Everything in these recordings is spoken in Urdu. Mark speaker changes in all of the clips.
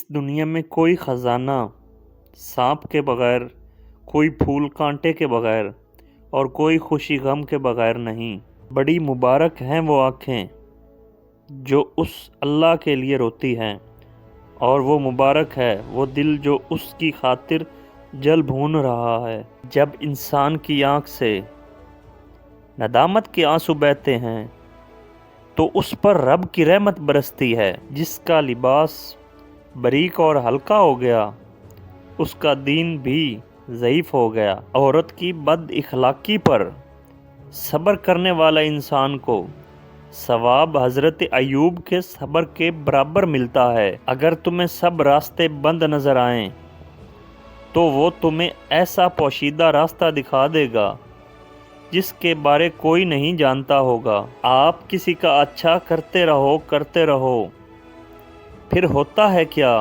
Speaker 1: اس دنیا میں کوئی خزانہ سانپ کے بغیر، کوئی پھول کانٹے کے بغیر اور کوئی خوشی غم کے بغیر نہیں۔ بڑی مبارک ہیں وہ آنکھیں جو اس اللہ کے لیے روتی ہیں، اور وہ مبارک ہے وہ دل جو اس کی خاطر جل بھون رہا ہے۔ جب انسان کی آنکھ سے ندامت کے آنسو بہتے ہیں تو اس پر رب کی رحمت برستی ہے۔ جس کا لباس باریک اور ہلکا ہو گیا اس کا دین بھی ضعیف ہو گیا۔ عورت کی بد اخلاقی پر صبر کرنے والا انسان کو ثواب حضرت ایوب کے صبر کے برابر ملتا ہے۔ اگر تمہیں سب راستے بند نظر آئیں تو وہ تمہیں ایسا پوشیدہ راستہ دکھا دے گا جس کے بارے کوئی نہیں جانتا ہوگا۔ آپ کسی کا اچھا کرتے رہو، پھر ہوتا ہے کیا؟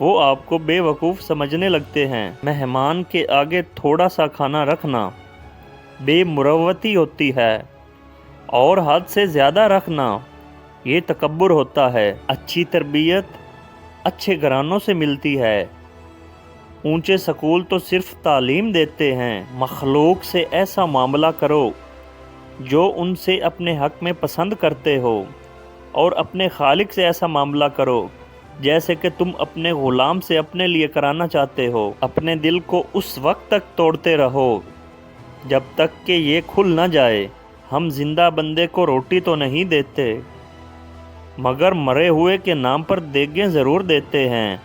Speaker 1: وہ آپ کو بے وقوف سمجھنے لگتے ہیں۔ مہمان کے آگے تھوڑا سا کھانا رکھنا بے مروتی ہوتی ہے، اور حد سے زیادہ رکھنا یہ تکبر ہوتا ہے۔ اچھی تربیت اچھے گھرانوں سے ملتی ہے۔ اونچے سکول تو صرف تعلیم دیتے ہیں۔ مخلوق سے ایسا معاملہ کرو جو ان سے اپنے حق میں پسند کرتے ہو، اور اپنے خالق سے ایسا معاملہ کرو جیسے کہ تم اپنے غلام سے اپنے لیے کرانا چاہتے ہو۔ اپنے دل کو اس وقت تک توڑتے رہو جب تک کہ یہ کھل نہ جائے۔ ہم زندہ بندے کو روٹی تو نہیں دیتے، مگر مرے ہوئے کے نام پر دیگیں ضرور دیتے ہیں۔